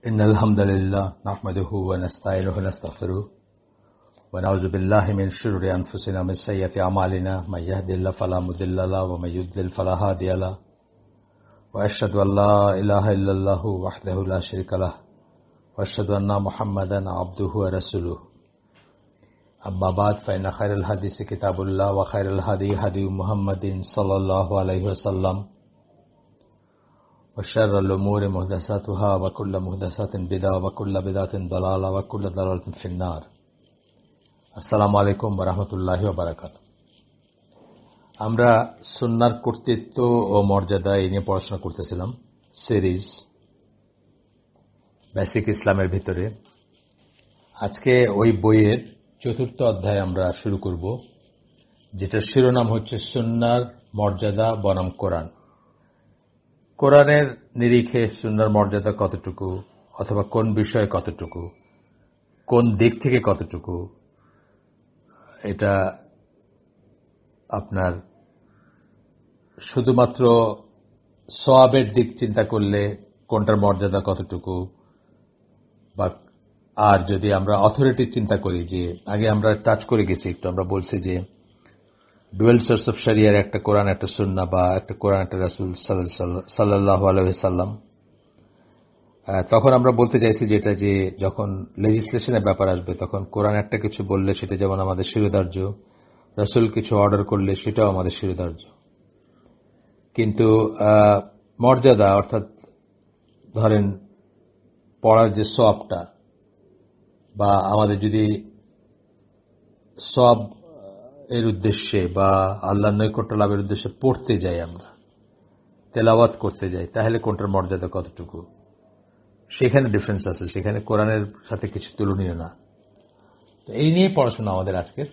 إن الحمد لله نحمده ونستعينه ونستغفره ونعوذ بالله من شرور أنفسنا ومن سيئات أعمالنا من يهد الله فلا مضل له ومن يضلل فلا هادي له وأشهد أن لا إله إلا الله وحده لا شريك له وأشهد أن محمدا عبده ورسوله أما بعد فإن خير الحديث كتاب الله وخير الهدي هدي محمد صلى الله عليه وسلم وشر الأمور محدثاتها وكل محدثات بدعة وكل بدعة ضلالة وكل ضلالة في النار আসসালামু আলাইকুম ওয়া রাহমাতুল্লাহি ওয়া বারাকাতুহু। আমরা সুন্নাহর কর্তৃত্ব ও মর্যাদা এই নিয়ে পড়াশোনা করতেছিলাম সিরিজ বেসিক ইসলামের ভিতরে। আজকে ওই বইয়ের চতুর্থ অধ্যায় আমরা শুরু করব, যেটার শিরোনাম হচ্ছে সুন্নাহর মর্যাদা বনাম কোরআন। কোরআনের নিরিখে সুন্নাহর মর্যাদা কতটুকু, অথবা কোন বিষয়ে কতটুকু, কোন দিক থেকে কতটুকু, এটা আপনার শুধুমাত্র সওয়াবের দিক চিন্তা করলে কোনটার মর্যাদা কতটুকু, বা আর যদি আমরা অথরিটির চিন্তা করি, যে আগে আমরা টাচ করে গেছি একটু, আমরা বলছি যে ডুয়েল সোর্স অফ শরিয়ার একটা কোরআন একটা সুন্নাহ, বা একটা কোরআন একটা রাসূল সাল্লাল্লাহু আলাইহি ওয়াসাল্লাম। তখন আমরা বলতে চাইছি যেটা, যে যখন লেজিসলেশনের ব্যাপার আসবে তখন কোরআন একটা কিছু বললে সেটা যেমন আমাদের শিরোধার্য, রাসূল কিছু অর্ডার করলে সেটাও আমাদের শিরোধার্য। কিন্তু মর্যাদা, অর্থাৎ ধরেন পড়ার যে সওয়াবটা, বা আমাদের যদি সওয়াব এর উদ্দেশ্যে বা আল্লাহর নৈকট্য লাভের উদ্দেশ্যে পড়তে যাই, আমরা তেলাওয়াত করতে যাই, তাহলে কোনটার মর্যাদা কতটুকু, সেখানে ডিফারেন্স আছে, সেখানে কোরআনের সাথে কিছু তুলনীয় না। তো এই নিয়ে পড়াশোনা আমাদের আজকের।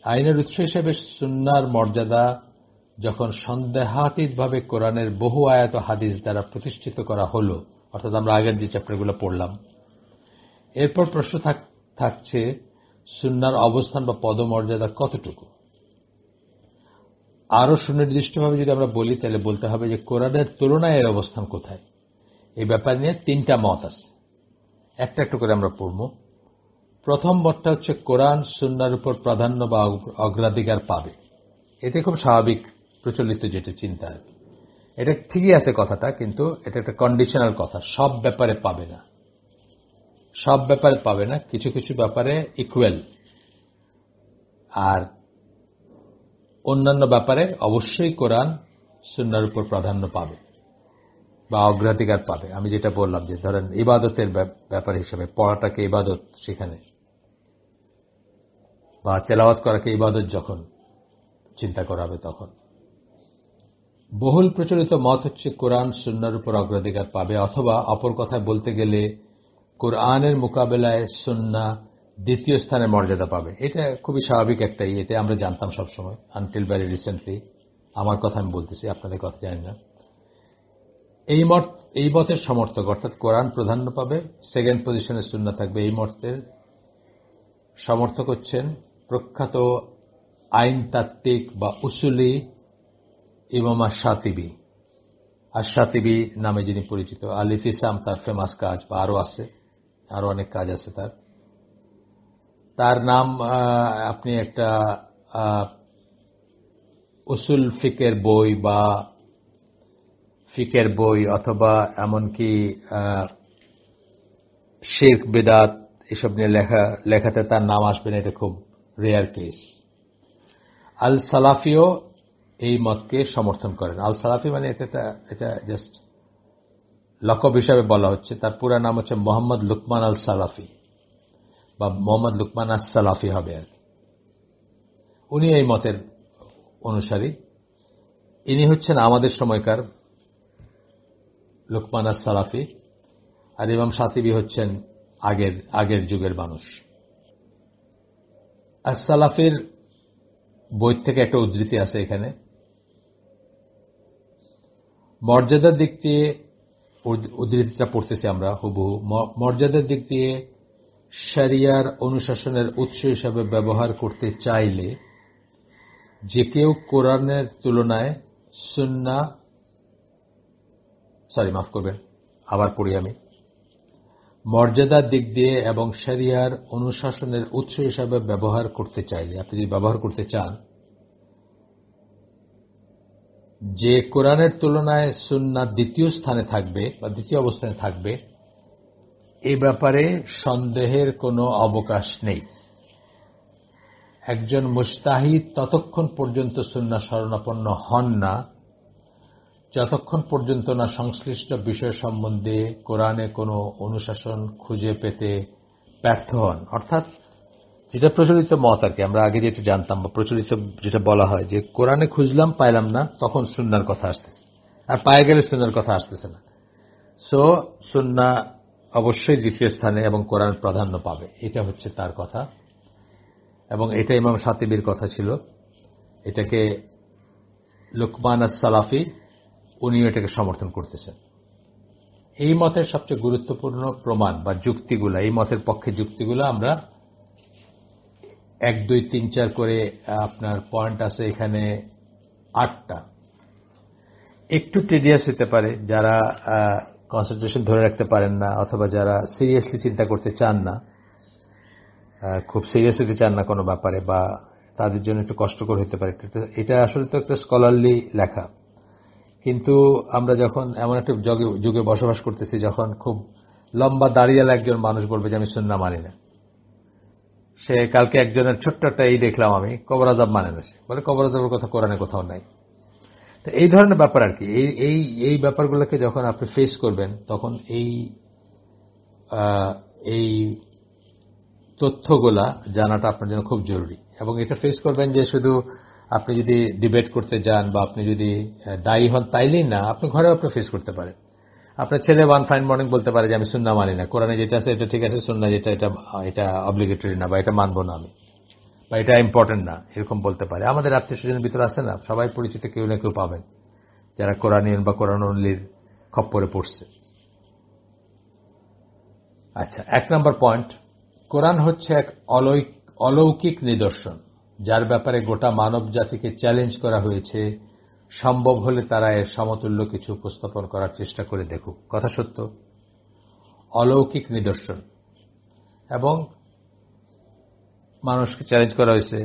আইনের উৎস হিসেবে সুন্নাহর মর্যাদা যখন সন্দেহাতীতভাবে কোরআনের বহু আয়াত ও হাদিস দ্বারা প্রতিষ্ঠিত করা হলো, অর্থাৎ আমরা আগের যে চ্যাপ্টারগুলো পড়লাম, এরপর প্রশ্ন থাকছে সুন্নাহর অবস্থান বা পদমর্যাদা কতটুকু। আরো সুনির্দিষ্টভাবে যদি আমরা বলি, তাহলে বলতে হবে যে কোরআনের তুলনায় এর অবস্থান কোথায়। এই ব্যাপার নিয়ে তিনটা মত আছে, একটা একটা করে আমরা পড়ব। প্রথম মতটা হচ্ছে কোরআন সুন্নাহর উপর প্রাধান্য বা অগ্রাধিকার পাবে। এতে খুব স্বাভাবিক প্রচলিত যেটা চিন্তা, এটা ঠিকই আছে কথাটা, কিন্তু এটা একটা কন্ডিশনাল কথা। সব ব্যাপারে পাবে না, সব ব্যাপারে পাবে না, কিছু কিছু ব্যাপারে ইকুয়াল, আর অন্যান্য ব্যাপারে অবশ্যই কোরআন সুন্নাহর উপর প্রাধান্য পাবে বা অগ্রাধিকার পাবে। আমি যেটা বললাম, যে ধরেন ইবাদতের ব্যাপার হিসেবে পড়াটাকে ইবাদত, সেখানে বা তেলাওয়াত করাকে ইবাদত যখন চিন্তা করা হবে, তখন বহুল প্রচলিত মত হচ্ছে কোরআন সুন্নাহর উপর অগ্রাধিকার পাবে, অথবা অপর কথায় বলতে গেলে কোরআনের মোকাবেলায় সুন্নাহ দ্বিতীয় স্থানের মর্যাদা পাবে। এটা খুবই স্বাভাবিক একটাই, এটা আমরা জানতাম সবসময়, আনটিল ভেরি রিসেন্টলি। আমার কথা আমি বলতেছি, আপনাদের কথা জানি না। এই মতের সমর্থক, অর্থাৎ কোরআন প্রাধান্য পাবে, সেকেন্ড পজিশনে সুন্নাহ থাকবে, এই মতের সমর্থক হচ্ছেন প্রখ্যাত আইনতাত্ত্বিক বা উসুলি ইমাম আশ-শাতিবী। আশ-শাতিবী নামে যিনি পরিচিত, আল-ইতিসাম তার ফেমাস কাজ, বা আরো আছে, আরো অনেক কাজ আছে তার নাম আপনি একটা উসুল ফিকের বই বা ফিকের বই, অথবা এমনকি শিরক বিদআত এসব নিয়ে লেখাতে তার নাম আসবে না, এটা খুব রেয়ার কেস। আল সালাফিও এই মতকে সমর্থন করেন। আল সালাফি মানে এটা জাস্ট লকব হিসাবে বলা হচ্ছে, তার পুরা নাম হচ্ছে মোহাম্মদ লুকমান আল সালাফি, বা মোহাম্মদ লুকমান আস সালাফি হবে আর কি। উনি এই মতের অনুসারী। ইনি হচ্ছেন আমাদের সময়কার লুকমান আস সালাফি, আর ইমাম শাতিবী হচ্ছেন আগের যুগের মানুষ। আস সালাফির বই থেকে একটা উদ্ধৃতি আছে এখানে। মর্যাদার দিক দিয়ে উদ্ধৃতিটা পড়তেছি আমরা হুবহু। মর্যাদার দিক দিয়ে শরিয়ার অনুশাসনের উৎস হিসাবে ব্যবহার করতে চাইলে যে কেউ কোরআনের তুলনায় সুন্নাহ, মাফ করবেন, আবার পড়ি আমি। মর্যাদার দিক দিয়ে এবং শরিয়ার অনুশাসনের উৎস হিসাবে ব্যবহার করতে চাইলে, আপনি যদি ব্যবহার করতে চান, যে কোরআনের তুলনায় সুন্নাহ দ্বিতীয় স্থানে থাকবে বা দ্বিতীয় অবস্থানে থাকবে, এই ব্যাপারে সন্দেহের কোনো অবকাশ নেই। একজন মুজতাহিদ ততক্ষণ পর্যন্ত সুন্নাহ শরণাপন্ন হন না যতক্ষণ পর্যন্ত না সংশ্লিষ্ট বিষয় সম্বন্ধে কোরআনে কোনো অনুশাসন খুঁজে পেতে ব্যর্থ হন। অর্থাৎ যেটা প্রচলিত মত আর কি, আমরা আগে যেটা জানতাম বা প্রচলিত যেটা বলা হয় যে কোরআনে খুঁজলাম পাইলাম না, তখন সুন্নাহর কথা আসতেছে, আর পায়ে গেলে সুন্নাহর কথা আসতেছে না। সো সুন্নাহ অবশ্যই দ্বিতীয় স্থানে এবং কোরআন প্রাধান্য পাবে, এটা হচ্ছে তার কথা। এবং এটা ইমাম শাতিবির কথা ছিল। এটাকে লুকমান আস-সালাফি উনিও এটাকে সমর্থন করতেছেন। এই মতের সবচেয়ে গুরুত্বপূর্ণ প্রমাণ বা যুক্তিগুলা, এই মতের পক্ষে যুক্তিগুলা আমরা 1, 2, 3, 4 করে আপনার পয়েন্ট আছে এখানে 8টা। একটু টেডিয়াস হতে পারে যারা কনসেন্ট্রেশন ধরে রাখতে পারেন না, অথবা যারা সিরিয়াসলি চিন্তা করতে চান না, খুব সিরিয়াস হতে চান না কোনো ব্যাপারে, বা তাদের জন্য একটু কষ্টকর হতে পারে। এটা আসলে তো একটা স্কলারলি লেখা, কিন্তু আমরা যখন এমন একটা যুগে বসবাস করতেছি যখন খুব লম্বা দাঁড়িয়ালা একজন মানুষ বলবে যে আমি সুন্নাহ মানি না, সে কালকে একজনের ছোট্ট একটা এই দেখলাম আমি কবর আযাব মানে না, সে বলে কবর আযাবের কথা কোরআনে কোথাও নাই। তো এই ধরনের ব্যাপার আর কি। এই ব্যাপারগুলোকে যখন আপনি ফেস করবেন তখন এই তথ্যগুলা জানাটা আপনার জন্য খুব জরুরি। এবং এটা ফেস করবেন যে শুধু আপনি যদি ডিবেট করতে যান বা আপনি যদি দায়ী হন তাইলেই না, আপনি ঘরেও আপনি ফেস করতে পারেন। আপনার ছেলে ওয়ান ফাইন মর্নিং বলতে পারে যে আমি সুন্নাহ মানি না, কোরআনে যেটা আছে এটা ঠিক আছে, সুন্নাহ যেটা এটা অব্লিগেটরি না, বা এটা মানবো না আমি, বা এটা ইম্পর্টেন্ট না, এরকম বলতে পারে। আমাদের আত্মীয় স্বজনের ভিতরে আছে না, সবাই পরিচিত কেউ না কেউ পাবেন যারা কোরআনিয়ন বা কোরআন অনলির খপ্পরে পড়ছে। আচ্ছা, 1 নম্বর পয়েন্ট, কোরআন হচ্ছে এক অলৌকিক নিদর্শন যার ব্যাপারে গোটা মানব জাতিকে চ্যালেঞ্জ করা হয়েছে। সম্ভব হলে তারা এর সমতুল্য কিছু উপস্থাপন করার চেষ্টা করে দেখুক। কথা সত্য, অলৌকিক নিদর্শন, এবং মানুষকে চ্যালেঞ্জ করা হয়েছে।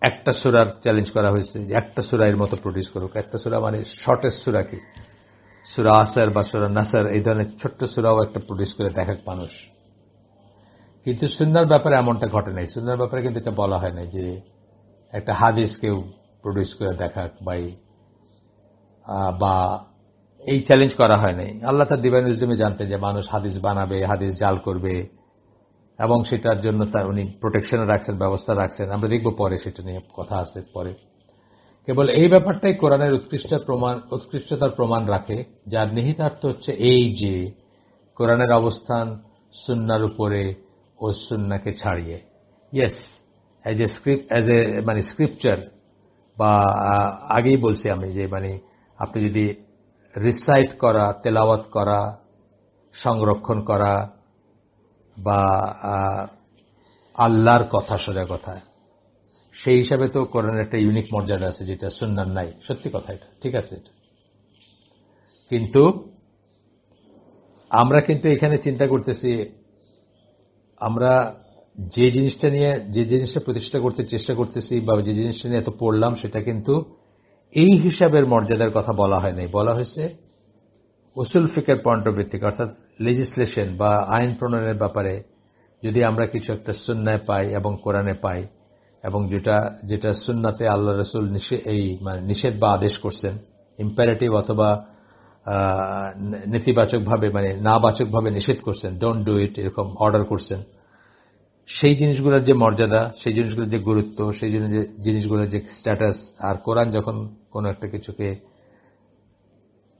একটা সূরার চ্যালেঞ্জ করা হয়েছে যে একটা সূরা এর মতো প্রডিউস করুক। একটা সূরা মানে শর্টেস্ট সূরা কি, সূরা আসর বা সূরা নাসর, এই ধরনের ছোট্ট সূরাও একটা প্রডিউস করে দেখাক মানুষ। কিন্তু সুন্নাহর ব্যাপারে এমনটা ঘটে নাই। সুন্নাহর ব্যাপারে কিন্তু এটা বলা হয় না যে একটা হাদিস কেউ প্রডিউস করে দেখাক বা এই চ্যালেঞ্জ করা হয় নাই। আল্লাহ তার ডিভাইন উইজডমে জানতেন যে মানুষ হাদিস বানাবে, হাদিস জাল করবে, এবং সেটার জন্য তার উনি প্রোটেকশন রাখছেন, ব্যবস্থা রাখছেন। আমরা দেখব পরে, সেটা নিয়ে কথা আসছে পরে। কেবল এই ব্যাপারটাই কোরআনের উৎকৃষ্টতার প্রমাণ রাখে, যার নিহিতার্থ হচ্ছে এই যে কোরআনের অবস্থান সুন্নাহর উপরে ও সুন্নাহকে ছাড়িয়ে। ইয়েস, অ্যাজ এ মানে স্ক্রিপচার, বা আগেই বলছি আমি যে মানে আপনি যদি রিসাইট করা, তেলাওয়াত করা, সংরক্ষণ করা, বা আল্লাহর কথা, সোজা কথা, সেই হিসাবে তো কোরআনের একটা ইউনিক মর্যাদা আছে যেটা সুন্নাহর নাই। সত্যি কথা, এটা ঠিক আছে। এটা কিন্তু আমরা কিন্তু এখানে চিন্তা করতেছি, আমরা যে জিনিসটা প্রতিষ্ঠা করতে চেষ্টা করতেছি বা যে জিনিসটা নিয়ে এত পড়লাম, সেটা কিন্তু এই হিসাবের মর্যাদার কথা বলা হয় নাই। বলা হয়েছে উসুল ফিকের পয়েন্ট অফ ভিউ থেকে, অর্থাৎ লেজিসলেশন বা আইন প্রণয়নের ব্যাপারে যদি আমরা কিছু একটা সুন্নায় পাই এবং কোরআনে পাই, এবং যেটা সুন্নাতে আল্লাহ রাসূল নিষেধ বা আদেশ করছেন, ইম্পারেটিভ অথবা নেতিবাচকভাবে মানে নাবাচকভাবে নিষেধ করছেন, ডোন্ট ডু ইট, এরকম অর্ডার করছেন, সেই জিনিসগুলোর যে মর্যাদা, সেই জিনিসগুলোর যে গুরুত্ব, সেই জিনিসগুলোর যে স্ট্যাটাস, আর কোরআন যখন কোনো একটা কিছুকে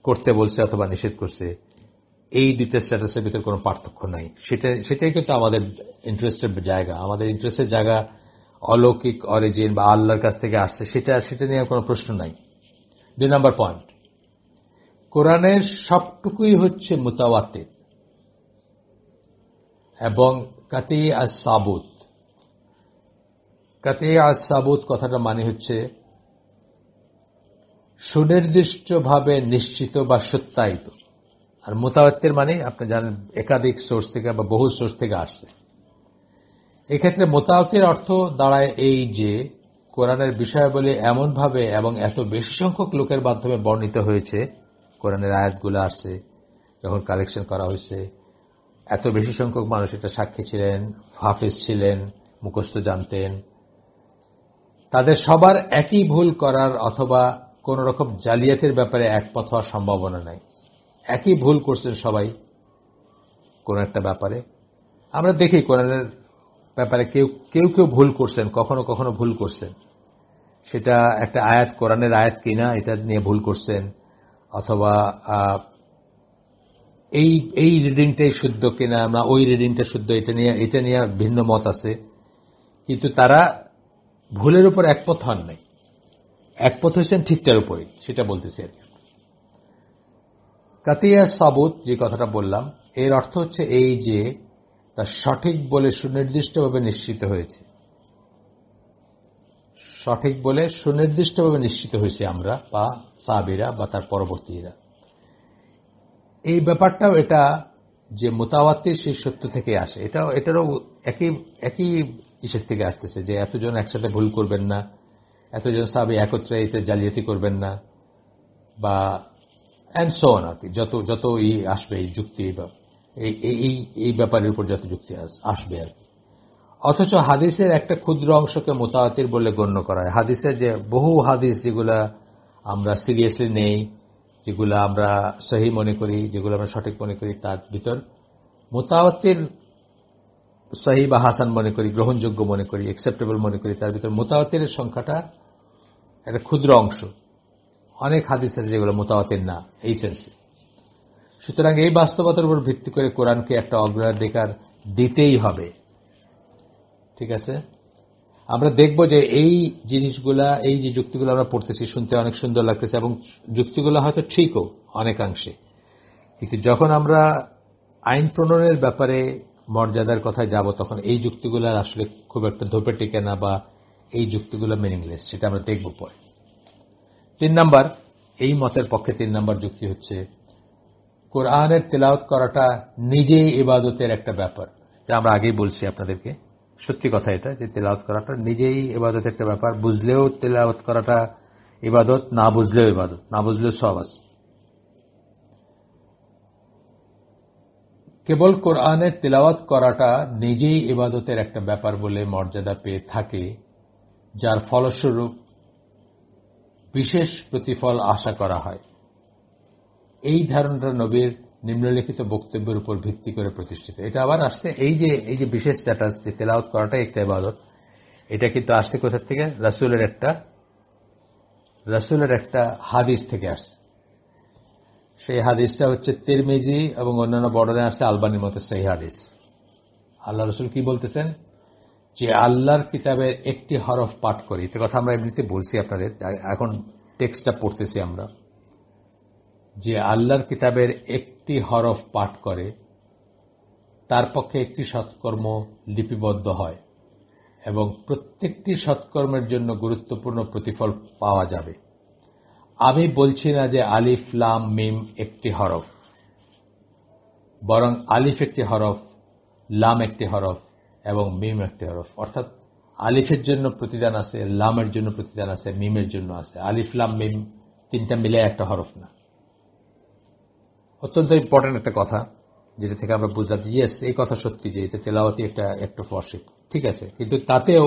করতে বলছে অথবা নিষেধ করছে, এই দুইটা স্ট্যাটাসের ভিতরে কোনো পার্থক্য নাই। সেটাই কিন্তু আমাদের ইন্টারেস্টের জায়গা। আমাদের ইন্টারেস্টের জায়গা অলৌকিক অরিজিন বা আল্লাহর কাছ থেকে আসছে, সেটা নিয়ে কোনো প্রশ্ন নাই। 2 নম্বর পয়েন্ট, কোরআনের সবটুকুই হচ্ছে মুতাওয়াতির এবং কাতঈ আস-সাবুত। কাতঈ আস-সাবুত কথাটা মানে হচ্ছে সুনির্দিষ্টভাবে নিশ্চিত বা সত্যায়িত। আর মুতাওয়াত্তির মানে আপনি জানেন একাধিক সোর্স থেকে বা বহু সোর্স থেকে আসছে। এক্ষেত্রে মুতাওয়াত্তির অর্থ দাঁড়ায় এই যে কোরআনের বিষয়াবলী এমনভাবে এবং এত বেশি সংখ্যক লোকের মাধ্যমে বর্ণিত হয়েছে, কোরআনের আয়াতগুলো আসছে যখন কালেকশন করা হয়েছে, এত বেশি সংখ্যক মানুষ এটা সাক্ষী ছিলেন, হাফেজ ছিলেন, মুখস্থ জানতেন, তাদের সবার একই ভুল করার অথবা কোন রকম জালিয়াতির ব্যাপারে একমত হওয়ার সম্ভাবনা নাই। একই ভুল করছেন সবাই কোন একটা ব্যাপারে। আমরা দেখি কোরআনের ব্যাপারে কেউ কেউ ভুল করছেন, কখনো কখনো ভুল করছেন, সেটা একটা আয়াত কোরআনের আয়াত কিনা এটা নিয়ে ভুল করছেন, অথবা এই রিডিংটাই শুদ্ধ কিনা না ওই রিডিংটা শুদ্ধ এটা নিয়ে ভিন্ন মত আছে, কিন্তু তারা ভুলের উপর একমত হন নাই, একমত হয়েছেন ঠিকটার উপরে, সেটা বলতেছি আর কি। কাতিয়া সাবুত যে কথাটা বললাম এর অর্থ হচ্ছে এই যে তা সঠিক বলে সুনির্দিষ্টভাবে নিশ্চিত হয়েছে, সঠিক বলে সুনির্দিষ্টভাবে নিশ্চিত হয়েছে আমরা বা সাহাবীরা বা তার পরবর্তীরা। এই ব্যাপারটাও এটা যে মুতাওয়াত্তির সেই সত্য থেকে আসে, এটারও একই ইসের থেকে আসতেছে যে এতজন একসাথে ভুল করবেন না, এতজন সাহাবী একত্রে এতে জালিয়াতি করবেন না, বা অ্যান্ড সো অন আর কি, যত আসবে এই যুক্তি এই ব্যাপারের উপর যত যুক্তি আসবে আর কি। অথচ হাদিসের একটা ক্ষুদ্র অংশকে মুতাওয়াতির বলে গণ্য করা হয়। হাদিসের যে বহু হাদিস যেগুলা আমরা সিরিয়াসলি নেই, যেগুলো আমরা সহি মনে করি, যেগুলো আমরা সঠিক মনে করি, তার ভিতর মুতাওয়াত্তির সহি বা হাসান মনে করি, গ্রহণযোগ্য মনে করি, অ্যাকসেপ্টেবল মনে করি, তার ভিতর মুতাওয়াত্তিরের সংখ্যাটা একটা ক্ষুদ্র অংশ। অনেক হাদিস আছে যেগুলো মুতাওয়াত্তির না এই সেন্সে। সুতরাং এই বাস্তবতার উপর ভিত্তি করে কোরআনকে একটা অগ্রাধিকার দিতেই হবে, ঠিক আছে। আমরা দেখব যে এই জিনিসগুলা, এই যে যুক্তিগুলো আমরা পড়তেছি, শুনতে অনেক সুন্দর লাগতেছে এবং যুক্তিগুলো হয়তো ঠিকও অনেকাংশে, কিন্তু যখন আমরা আইন প্রণয়নের ব্যাপারে মর্যাদার কথায় যাব তখন এই যুক্তিগুলো আসলে খুব একটা ধোপে টিকে না, বা এই যুক্তিগুলো মিনিংলেস, সেটা আমরা দেখব পরে। 3 নাম্বার, এই মতের পক্ষে 3 নাম্বার যুক্তি হচ্ছে কোরআনের তেলাওয়াত করাটা নিজেই ইবাদতের একটা ব্যাপার, যা আমরা আগেই বলছি আপনাদেরকে। সত্যি কথা এটা যে তেলাওয়াত করাটা নিজেই ইবাদতের একটা ব্যাপার। বুঝলেও তেলাওয়াত করাটা ইবাদত, না বুঝলেও ইবাদত, না বুঝলেও সব আছে। কেবল কোরআনের তেলাওয়াত করাটা নিজেই ইবাদতের একটা ব্যাপার বলে মর্যাদা পেয়ে থাকে, যার ফলস্বরূপ বিশেষ প্রতিফল আশা করা হয়। এই ধারণাটা নবীর নিম্নলিখিত বক্তব্যের উপর ভিত্তি করে প্রতিষ্ঠিত। এটা আবার আসছে এই যে বিশেষ স্ট্যাটাস যে তেলাওয়াত করাটাই একটা ইবাদত, এটা কিন্তু আসছে কোথা থেকে? রাসূলের একটা হাদিস থেকে আসছে। সেই হাদিসটা হচ্ছে তিরমিজি এবং অন্যান্য বর্ণনায় আসছে আলবানির মতো সহিহ হাদিস। আল্লাহ রাসূল কি বলতেছেন যে আল্লাহর কিতাবের একটি হরফ পাঠ করি, এটা কথা আমরা এমনিতে বলছি আপনাদের, এখন টেক্সটটা পড়তেছি আমরা, যে আল্লাহর কিতাবের একটি হরফ পাঠ করে তার পক্ষে একটি সৎকর্ম লিপিবদ্ধ হয় এবং প্রত্যেকটি সৎকর্মের জন্য গুরুত্বপূর্ণ প্রতিফল পাওয়া যাবে। আমি বলছি না যে আলিফ লাম মিম একটি হরফ, বরং আলিফ একটি হরফ, লাম একটি হরফ এবং মিম একটি হরফ। অর্থাৎ আলিফের জন্য প্রতিদান আছে, লামের জন্য প্রতিদান আছে, মিমের জন্য আছে। আলিফ লাম মিম তিনটা মিলে একটা হরফ না। অত্যন্ত ইম্পর্টেন্ট একটা কথা, যেটা থেকে আমরা বুঝলাম যে ইয়েস, এই কথা সত্যি যে এটা তেলাওয়াতি একটা অ্যাক্ট অফ ওয়ারশিপ, ঠিক আছে। কিন্তু তাতেও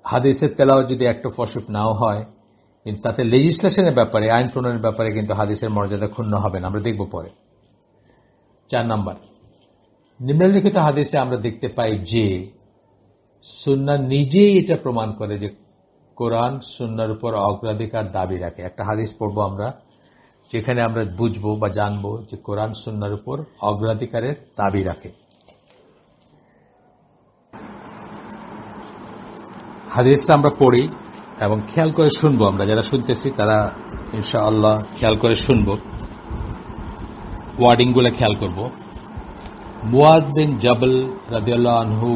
হাদিসের তেলাওয়াত যদি অ্যাক্ট অফ ওয়ারশিপ নাও হয়, কিন্তু তাতে লেজিসলেশনের ব্যাপারে, আইন প্রণয়নের ব্যাপারে কিন্তু হাদিসের মর্যাদা ক্ষুণ্ণ হবে না, আমরা দেখব পরে। 4 নাম্বার, নিম্নলিখিত হাদিসে আমরা দেখতে পাই যে সুন্নাহ নিজেই এটা প্রমাণ করে যে কোরআন সুন্নাহর উপর অগ্রাধিকার দাবি রাখে। একটা হাদিস পড়বো আমরা, যেখানে আমরা বুঝবো বা জানবো যে কোরআন সুন্নাহর উপর অগ্রাধিকারের দাবি রাখে। হাদিসটা আমরা পড়ি এবং খেয়াল করে শুনবো। আমরা যারা শুনতেছি তারা ইনশাআল্লাহ খেয়াল করে শুনবো, ওয়ার্ডিংগুলো খেয়াল করব। মুয়াজ বিন জাবল রাদিয়াল্লাহু আনহু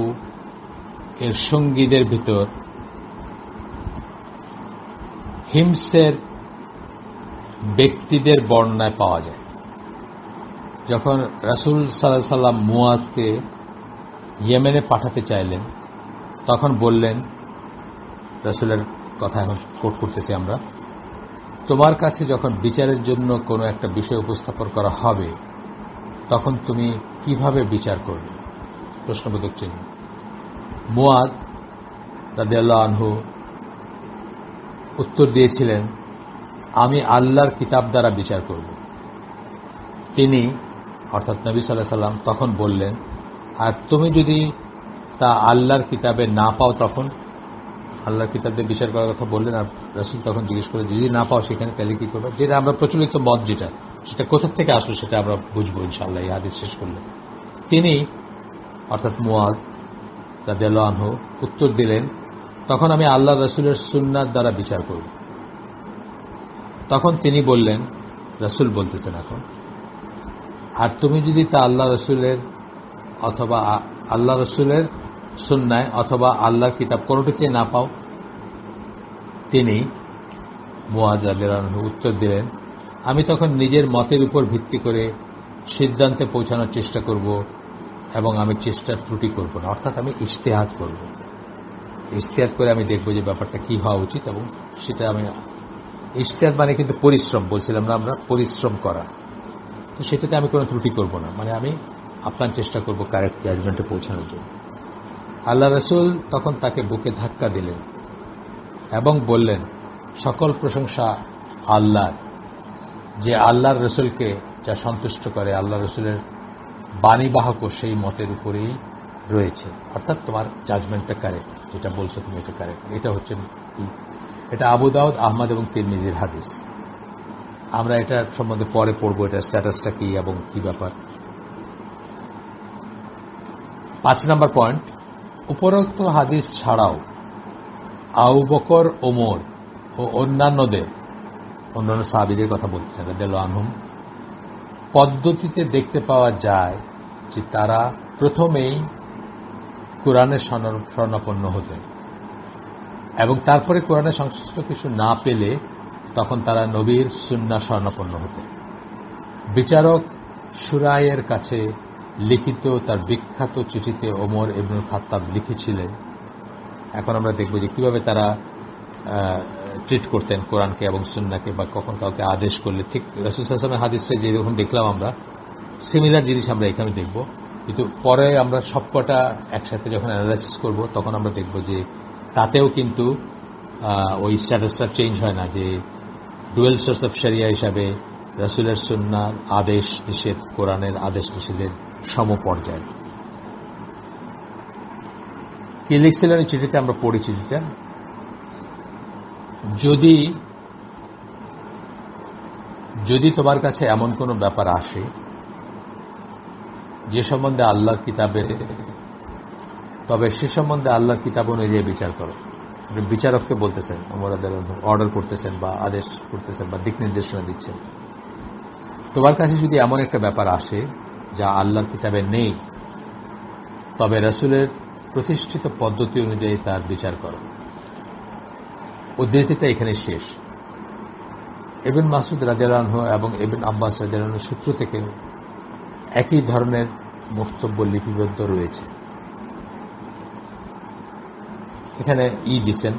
এর সঙ্গীদের ভিতর হিমসের ব্যক্তিদের বর্ণনায় পাওয়া যায়। যখন রাসূল সাল্লাল্লাহু আলাইহি সাল্লাম মুয়াজকে ইয়েমেনে পাঠাতে চাইলেন, তখন বললেন, রাসূলের কথা এখন কোট করতেছি আমরা, তোমার কাছে যখন বিচারের জন্য কোনো একটা বিষয় উপস্থাপন করা হবে, তখন তুমি কিভাবে বিচার করবে? প্রশ্নবোধক চিহ্ন। মুয়াজ রাদিয়াল্লাহু আনহু উত্তর দিয়েছিলেন, আমি আল্লাহর কিতাব দ্বারা বিচার করব। তিনি অর্থাৎ নবী সাল্লাল্লাহু আলাইহি সাল্লাম তখন বললেন, আর তুমি যদি তা আল্লাহর কিতাবে না পাও, তখন আল্লাহর কিতাব দিয়ে বিচার করার কথা বললেন। আর রাসূল তখন জিজ্ঞেস করে, যদি না পাও সেখানে তাহলে কি করবে? যেটা আমরা প্রচলিত মত, সেটা কোথা থেকে আসলো সেটা আমরা বুঝবো ইনশাআল্লাহ এই হাদিস শেষ করলে। তিনি অর্থাৎ মুয়াজ রাদিয়াল্লাহু আনহু উত্তর দিলেন, তখন আমি আল্লাহ রাসূলের সুন্নাত দ্বারা বিচার করব। তখন তিনি বললেন, রাসূল বলতেছেন এখন, আর তুমি যদি তা আল্লাহ রাসূলের অথবা আল্লাহ রাসূলের সুন্নায় অথবা আল্লাহর কিতাব কোনোটিতে না পাও? তিনি মুয়াজ রাদিয়াল্লাহু আনহু উত্তর দিলেন, আমি তখন নিজের মতের উপর ভিত্তি করে সিদ্ধান্তে পৌঁছানোর চেষ্টা করব এবং আমি চেষ্টার ত্রুটি করব না, অর্থাৎ আমি ইজতিহাদ করব। ইজতিহাদ করে আমি দেখব যে ব্যাপারটা কি হওয়া উচিত, এবং সেটা আমি ইজতিহাদ মানে কিন্তু পরিশ্রম, বলছিলাম না আমরা, পরিশ্রম করা। তো সেটাতে আমি কোনো ত্রুটি করব না, মানে আমি আপনার চেষ্টা করব কারেক্ট জাজমেন্টে পৌঁছানোর জন্য। আল্লাহ রাসূল তখন তাকে বুকে ধাক্কা দিলেন এবং বললেন, সকল প্রশংসা আল্লাহর, যে আল্লাহর রাসূলকে যা সন্তুষ্ট করে, আল্লাহ রাসূলের বাণীবাহকও সেই মতের উপরেই রয়েছে। অর্থাৎ তোমার জাজমেন্টটা কারেক্ট, যেটা বলছো তুমি এটা কারেক্ট। এটা হচ্ছে, এটা আবু দাউদ, আহমদ এবং তিরমিজির হাদিস। আমরা এটার সম্বন্ধে পরে পড়ব, এটার স্ট্যাটাসটা কি এবং কি ব্যাপার। 5 নম্বর পয়েন্ট, উপরোক্ত হাদিস ছাড়াও আবু বকর, ওমর ও অন্যান্য সাহাবীদের কথা বলতেছেন রাদিয়াল্লাহু আনহুম, পদ্ধতিতে দেখতে পাওয়া যায় যে তারা প্রথমেই কোরআনের শরণাপন্ন হতেন এবং তারপরে কোরআনের সংশ্লিষ্ট কিছু না পেলে তখন তারা নবীর সুন্নাহ শরণাপন্ন হতেন। বিচারক শুরাইয়ের কাছে লিখিত তার বিখ্যাত চিঠিতে ওমর ইবনুল খাত্তাব লিখেছিলেন। এখন আমরা দেখব যে কিভাবে তারা ট্রিট করতেন কোরআনকে এবং সুন্নাহকে, বা কখন কাউকে আদেশ করলে। ঠিক রাসূল সাল্লাল্লাহু আলাইহি ওয়াসাল্লামের হাদিসে যেরকম দেখলাম আমরা, সিমিলার জিনিস আমরা এখানে দেখব, কিন্তু পরে আমরা সবকটা একসাথে যখন অ্যানালাইসিস করব তখন আমরা দেখব যে তাতেও কিন্তু ওই স্ট্যাটাসটা চেঞ্জ হয় না, যে ডুয়েল সোর্স অফ শরিয়া হিসাবে রাসূলের সুন্নাহর আদেশ নিষেধ কোরআনের আদেশ নিষেধের সমপর্যায়। কি লিখছিলেন এই চিঠিতে? আমরা পড়ি চিঠিটা। যদি তোমার কাছে এমন কোনো ব্যাপার আসে যে সম্বন্ধে আল্লাহর কিতাবে, তবে সে সম্বন্ধে আল্লাহর কিতাব অনুযায়ী বিচার করো। বিচারককে বলতেছেন, অর্ডার করতেছেন বা আদেশ করতেছেন বা দিক নির্দেশনা দিচ্ছেন। তোমার কাছে যদি এমন একটা ব্যাপার আসে যা আল্লাহর কিতাবে নেই, তবে রাসূলের প্রতিষ্ঠিত পদ্ধতি অনুযায়ী তার বিচার করো। উদ্ধৃতিটা এখানে শেষ। ইবনে মাসউদ রাদিয়াল্লাহু আনহু এবং ইবনে আব্বাস রাদিয়াল্লাহু আনহু সূত্র থেকে একই ধরনের বক্তব্য লিপিবদ্ধ রয়েছে। এখানে দিচ্ছেন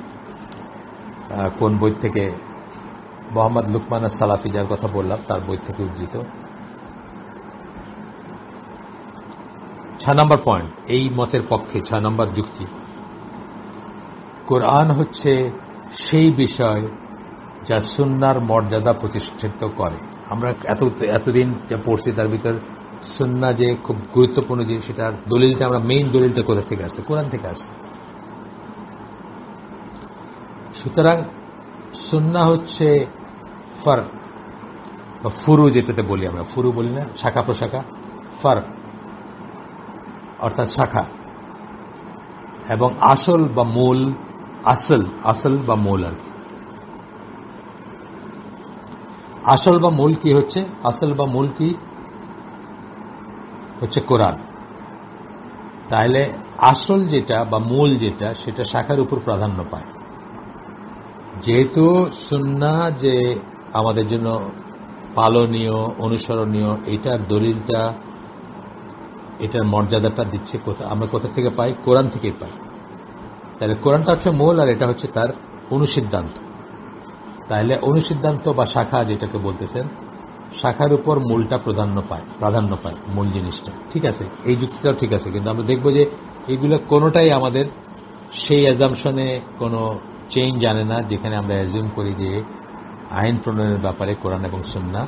কোন বই থেকে? মোহাম্মদ লুকমান আস-সালাফি, যার কথা বললাম, তার বই থেকে উদ্ধৃত। 6 নম্বর পয়েন্ট, এই মতের পক্ষে 6 নম্বর যুক্তি, কোরআন হচ্ছে সেই বিষয় যা সুন্নাহর মর্যাদা প্রতিষ্ঠিত করে। আমরা এতদিন যা পড়ছি তার ভিতর সুন্নাহ যে খুব গুরুত্বপূর্ণ জিনিস, সেটার দলিলটা, আমরা মেইন দলিলটা কোথা থেকে আসছে? কোরআন থেকে আসছে। সুতরাং সুন্নাহ হচ্ছে ফারক বা ফুরু, যেটাতে বলি আমরা, ফুরু বলি না, শাখা প্রশাখা, ফারক অর্থাৎ শাখা, এবং আসল বা মূল, আসল বা মূল। আর কি আসল বা মূল কি হচ্ছে? আসল বা মূল কি হচ্ছে? কোরআন। তাহলে আসল যেটা বা মূল যেটা, সেটা শাখার উপর প্রাধান্য পায়। যেহেতু সুন্নাহ যে আমাদের জন্য পালনীয়, অনুসরণীয়, এটার দলিলটা, এটার মর্যাদাটা দিচ্ছে আমরা কোথা থেকে পাই? কোরআন থেকেই পাই। তাহলে কোরআনটা হচ্ছে মূল, আর এটা হচ্ছে তার অনুসিদ্ধান্ত। তাহলে অনুসিদ্ধান্ত বা শাখা যেটাকে বলতেছেন, শাখার উপর মূলটা প্রাধান্য পায় মূল জিনিসটা। ঠিক আছে, এই যুক্তিটাও ঠিক আছে, কিন্তু আমরা দেখব যে এগুলো কোনোটাই আমাদের সেই অ্যাজামশনে কোনো চেঞ্জ আনে না, যেখানে আমরা অ্যাজিউম করি যে আইন প্রণয়নের ব্যাপারে কোরআন এবং সুন্নাহ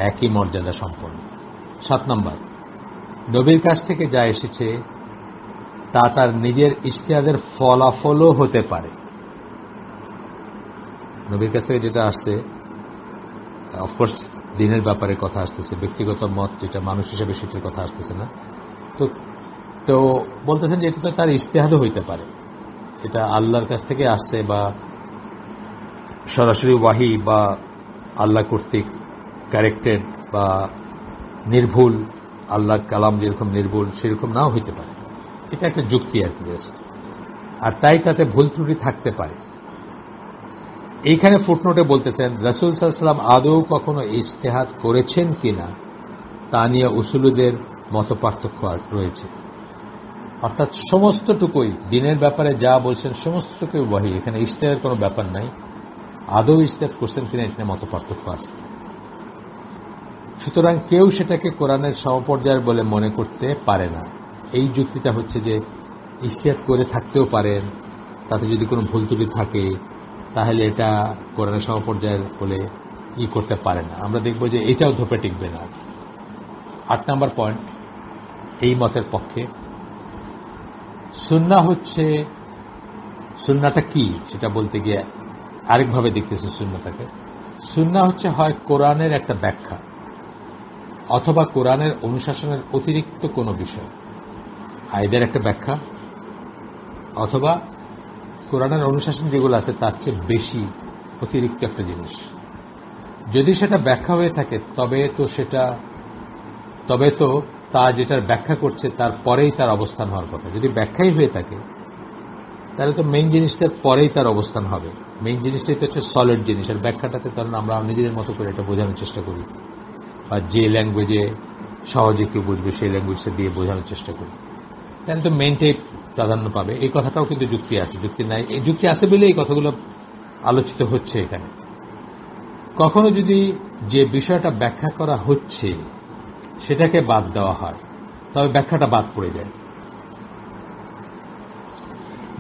একই মর্যাদা সম্পন্ন। 7 নম্বর, নবীর কাছ থেকে যা এসেছে তা তার নিজের ইজতিহাদের ফলাফলও হতে পারে। নবীর কাছ থেকে যেটা আসছে, অফকোর্স দিনের ব্যাপারে কথা আসতেছে, ব্যক্তিগত মত যেটা মানুষ হিসেবে সেটার কথা আসতেছে না। তো বলতেছেন যে এটা তো তার ইজতিহাদও হইতে পারে, এটা আল্লাহর কাছ থেকে আসছে বা সরাসরি ওয়াহি বা আল্লাহ কর্তৃক কারেক্টেড বা নির্ভুল, আল্লাহর কালাম যেরকম নির্ভুল সেরকম নাও হইতে পারে। এটা একটা যুক্তি আর কি রয়েছে, আর তাই তাতে ভুল ত্রুটি থাকতে পারে। এইখানে ফুটনোটে বলতেছেন রাসূল সাল্লাল্লাহু আলাইহি ওয়াসাল্লাম আদৌ কখনো ইজতিহাদ করেছেন কিনা তা নিয়ে উসুলুদের মতপার্থক্য রয়েছে। অর্থাৎ সমস্তটুকুই দিনের ব্যাপারে যা বলছেন সমস্তটুকুই ওয়াহি, এখানে ইজতিহাদের কোনো ব্যাপার নাই। আদৌ ইজতিহাদ করছেন কিনা এটা নিয়ে মতপার্থক্য আছে। সুতরাং কেউ সেটাকে কোরআনের সমপর্যায়ের বলে মনে করতে পারে না। এই যুক্তিটা হচ্ছে যে ইজতিহাদ করে থাকতেও পারেন, তাতে যদি কোনো ভুল ত্রুটি থাকে তাহলে এটা কোরআনের সমপর্যায়ের বলে করতে পারে না। আমরা দেখব যে এটাও ধোপে টিকবে না। 8 নম্বর পয়েন্ট, এই মতের পক্ষে সুন্নাহ হচ্ছে, সুন্নাহটা কি সেটা বলতে গিয়ে আরেকভাবে দেখতেছে সুন্নাহটাকে। সুন্নাহ হচ্ছে হয় কোরআনের একটা ব্যাখ্যা অথবা কোরআনের অনুশাসনের অতিরিক্ত কোনো বিষয়, আইদার একটা ব্যাখ্যা অথবা কোরআনের অনুশাসন যেগুলো আছে তার চেয়ে বেশি অতিরিক্ত একটা জিনিস। যদি সেটা ব্যাখ্যা হয়ে থাকে তবে তো তা যেটার ব্যাখ্যা করছে তার পরেই তার অবস্থান হওয়ার কথা। যদি ব্যাখ্যাই হয়ে থাকে তাহলে তো মেইন জিনিসটার পরেই তার অবস্থান হবে। মেইন জিনিসটাই তো হচ্ছে সলিড জিনিস, আর ব্যাখ্যাটাতে কারণ আমরা নিজেদের মতো করে এটা বোঝানোর চেষ্টা করি, বা যে ল্যাঙ্গুয়েজে সহজে কেউ বুঝবে সেই ল্যাঙ্গুয়েজটা দিয়ে বোঝানোর চেষ্টা করি, তাহলে তো মেইনটাই প্রাধান্য পাবে। এই কথাটাও কিন্তু যুক্তি আছে, যুক্তি নাই, এই যুক্তি আছে বলে এই কথাগুলো আলোচিত হচ্ছে এখানে। কখনো যদি যে বিষয়টা ব্যাখ্যা করা হচ্ছে সেটাকে বাদ দেওয়া হয় তবে ব্যাখ্যাটা বাদ পড়ে যায়।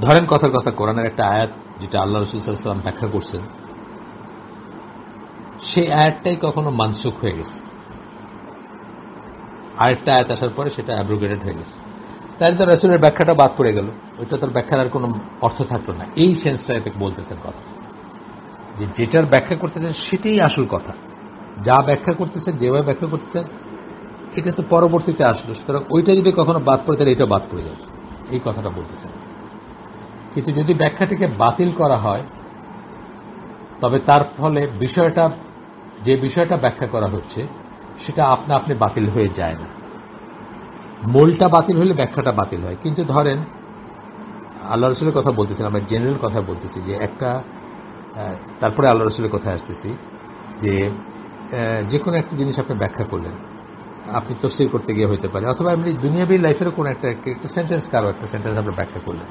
ধরেন কথার কথা কোরআনের একটা আয়াত যেটা আল্লাহ রাসূল সাল্লাল্লাহু আলাইহি ওয়াসাল্লাম ব্যাখ্যা করছেন, সেই আয়াতটাই কখনো মানসুখ হয়ে গেছে, আরেকটা আয়াত আসার পরে সেটা অ্যাব্রোগেটেড হয়ে গেছে, তাহলে তো রাসূলের ব্যাখ্যাটা বাদ পড়ে গেল, ওইটা তার ব্যাখ্যার আর কোনো অর্থ থাকলো না। এই সেন্সটা এতে বলতেছেন কথা, যে যেটার ব্যাখ্যা করতেছেন সেটাই আসল কথা, যা ব্যাখ্যা করতেছেন যেভাবে ব্যাখ্যা করতেছেন এটা তো পরবর্তীতে আসলো, সুতরাং ওইটা যদি কখনো বাদ পড়ে তাহলে এটা বাদ পড়ে যাবে, এই কথাটা বলতেছেন। কিন্তু যদি ব্যাখ্যাটিকে বাতিল করা হয় তবে তার ফলে যে বিষয়টা ব্যাখ্যা করা হচ্ছে সেটা আপনা আপনি বাতিল হয়ে যায় না। মূলটা বাতিল হলে ব্যাখ্যাটা বাতিল হয়। কিন্তু ধরেন আল্লাহ রসুলের কথা বলতেছেন, আমরা জেনারেল কথা বলতেছি যে তারপরে আল্লাহ রসুলের কথা আসতেছি যে কোনো একটা জিনিস আপনি ব্যাখ্যা করলেন, আপনি তফসির করতে গিয়ে হইতে পারে, অথবা এমনি দুনিয়াবী লাইফেরও কোনো একটা সেন্টেন্স, কারো একটা সেন্টেন্স আপনি ব্যাখ্যা করলেন,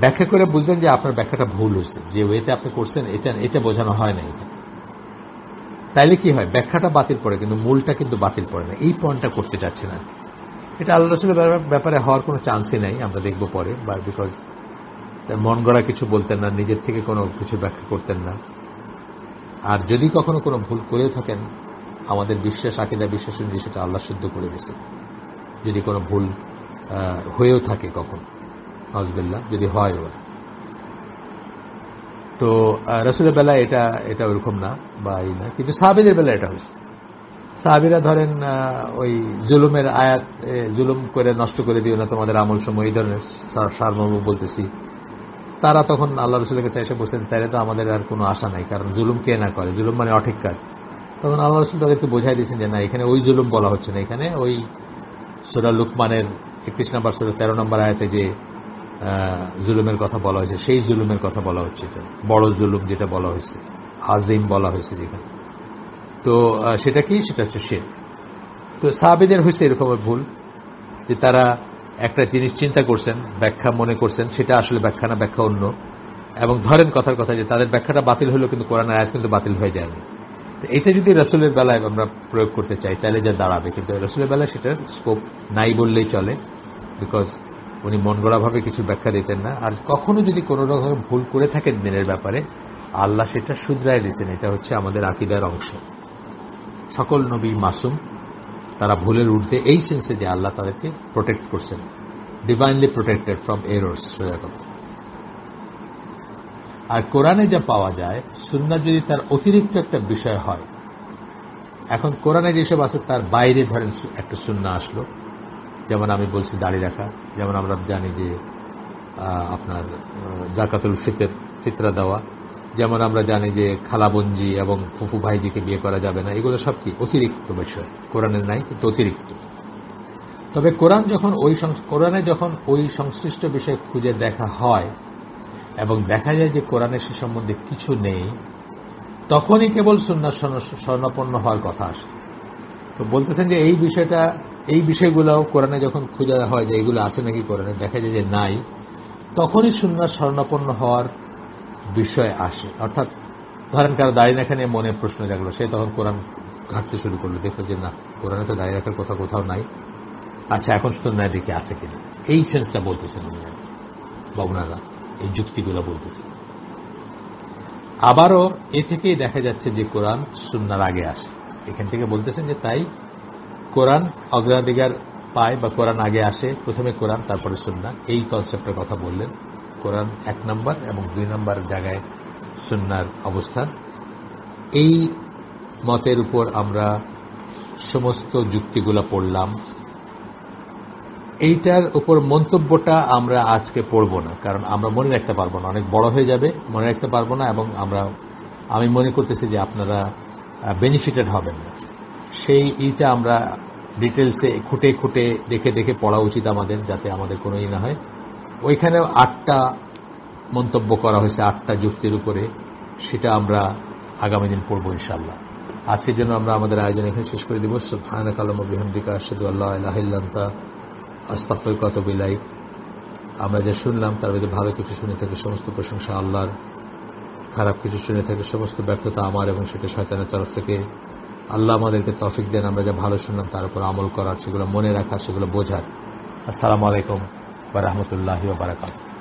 ব্যাখ্যা করে বুঝলেন যে আপনার ব্যাখ্যাটা ভুল হয়েছে, যে ওয়েতে আপনি করছেন এটা বোঝানো হয় না এটা, তাইলে কি হয়? ব্যাখ্যাটা বাতিল পড়ে কিন্তু মূলটা কিন্তু বাতিল পড়ে না। এই পয়েন্টটা করতে চাচ্ছে না। এটা আল্লাহ রাসূলের ব্যাপারে হওয়ার কোনো চান্সই নাই, আমরা দেখব পরে, বা বিকজ মন গড়া কিছু বলতেন না, নিজের থেকে কোনো কিছু ব্যাখ্যা করতেন না। আর যদি কখনো কোনো ভুল করেও থাকেন, আমাদের বিশ্বাস, আকীদা বিশ্বাস অনুযায়ী সেটা আল্লাহ সিদ্ধ করে দিয়েছে। যদি কোনো ভুল হয়েও থাকে কখনো, নাউযুবিল্লাহ, যদি হয়, তো রাসূলের বেলায় এটা ওরকম না বা এই না, কিন্তু সাহাবীদের বেলায় এটা হয়েছে। সাহাবীরা ধরেন ওই জুলুমের আয়াত, জুলুম করে নষ্ট করে দিও না তোমাদের আমল সময়, এই ধরনের সারমর্ম বলতেছি, তারা তখন আল্লাহ রাসূলের কাছে এসে বলছেন তাহলে তো আমাদের আর কোনো আশা নাই, কারণ জুলুম কে না করে, জুলুম মানে অঠিক কাজ। তখন আল্লাহ রাসূল তাদেরকে বোঝাই দিয়েছেন যে না, এখানে ওই জুলুম বলা হচ্ছে না, এখানে ওই সূরা লুকমানের 31 নম্বর সূরা 13 নম্বর আয়াতে যে জুলুমের কথা বলা হয়েছে সেই জুলুমের কথা বলা হচ্ছে, এটা বড় জুলুম যেটা বলা হয়েছে, আজিম বলা হয়েছে যেখানে। তো সেটা কি, সেটা হচ্ছে শিরক। তো সাহাবীদের হয়েছে এরকম ভুল যে তারা একটা জিনিস চিন্তা করছেন, ব্যাখ্যা মনে করছেন, সেটা আসলে ব্যাখ্যা না, ব্যাখ্যা অন্য। এবং ধরেন কথার কথা যে তাদের ব্যাখ্যাটা বাতিল হলো, কিন্তু কোরআনের আয়াত কিন্তু বাতিল হয়ে যায় না। তো এটা যদি রাসূলের বেলায় আমরা প্রয়োগ করতে চাই তাহলে যা দাঁড়াবে, কিন্তু রাসূলের বেলায় সেটার স্কোপ নাই বললেই চলে, বিকজ উনি মন গড়াভাবে কিছু ব্যাখ্যা দিতেন না। আর কখনো যদি কোনো রকম ভুল করে থাকেন দিনের ব্যাপারে, আল্লাহ সেটা শুধরায় দিয়েছেন। এটা হচ্ছে আমাদের আকীদার অংশ। সকল নবী মাসুম, তারা ভুলের ঊর্ধ্বে এই সেন্সে যে আল্লাহ তাদেরকে প্রোটেক্ট করছেন, ডিভাইনলি প্রোটেক্টেড ফ্রম এরর্স। আর কোরআনে যা পাওয়া যায়, সুন্নাহ যদি তার অতিরিক্ত একটা বিষয় হয়, এখন কোরআনে যেসব আছে তার বাইরে ধরেন একটা সুন্নাহ আসলো, যেমন আমি বলছি দাড়ি রাখা, যেমন আমরা জানি যে আপনার জাকাতুল ফিতরা দেওয়া, যেমন আমরা জানি যে খালাবঞ্জি এবং ফুফু ভাইজিকে বিয়ে করা যাবে না, এগুলো সব কি অতিরিক্ত বিষয়, কোরআনের নাই কিন্তু অতিরিক্ত। তবে কোরআনে যখন ওই সংশ্লিষ্ট বিষয় খুঁজে দেখা হয় এবং দেখা যায় যে কোরআনে সে সম্বন্ধে কিছু নেই, তখনই কেবল সুন্নাহ শরণাপন্ন হওয়ার কথা আসে। তো বলতেছেন যে এই বিষয়গুলোও কোরআনে যখন খুঁজে হয় যে এগুলো আছে নাকি কোরআনে, দেখা যায় যে নাই, তখনই সুন্নাহ শরণাপন্ন হওয়ার বিষয় আসে। অর্থাৎ ধরেন কারো দাড়ি রাখা নিয়ে মনে প্রশ্ন জাগলো, সে তখন কোরআন ঘাঁটতে শুরু করলো, দেখলো যে না, কোরআনে তো দাড়ি রাখার কথা কোথাও নাই, আচ্ছা এখন সুন্নাহ দেখি আছে কিনা। এই সেন্সটা বলতেছেন বা ওনারা এই যুক্তিগুলো বলতেছেন। আবারও এ থেকেই দেখা যাচ্ছে যে কোরআন সুন্নাহর আগে আসে। এখান থেকে বলতেছেন যে তাই কোরআন অগ্রাধিকার পায় বা কোরআন আগে আসে, প্রথমে কোরআন তারপরে সুন্নাহ, এই কনসেপ্টের কথা বললেন। কোরআন 1 নম্বর এবং 2 নম্বর জায়গায় সুন্নাহর অবস্থান। এই মতের উপর আমরা সমস্ত যুক্তিগুলো পড়লাম। এইটার উপর মন্তব্যটা আমরা আজকে পড়ব না, কারণ আমরা মনে রাখতে পারবো না, অনেক বড় হয়ে যাবে, মনে রাখতে পারবো না, এবং আমি মনে করতেছি যে আপনারা বেনিফিটেড হবেন না। এইটা আমরা ডিটেলসে খুঁটে খুঁটে দেখে দেখে পড়া উচিত আমাদের, যাতে আমাদের কোনো না হয়। ওইখানেও 8টা মন্তব্য করা হয়েছে 8টা যুক্তির উপরে, সেটা আমরা আগামী দিন পড়ব ইনশাআল্লাহ। আজকের জন্য আমরা আমাদের আয়োজন এখানে শেষ করে দিব। সুবহানাকা আল্লাহুম্মা বিহামদিকা আশহাদু আল্লা ইলাহা ইল্লা আনতা আস্তাগফিরুকা ওয়া আতুবু ইলাইক। আমরা যা শুনলাম তার মধ্যে ভালো কিছু শুনে থেকে সমস্ত প্রশংসা আল্লাহর, খারাপ কিছু শুনে থেকে সমস্ত ব্যর্থতা আমার, এবং সেটা শয়তানের তরফ থেকে। আল্লাহ আমাদেরকে তৌফিক দেন আমরা যা ভালো শুনলাম তার উপর আমল করার, সেগুলো মনে রাখার, সেগুলো বোঝার। আসসালামু আলাইকুম ওয়া রাহমাতুল্লাহি ওয়া বারাকাতুহু।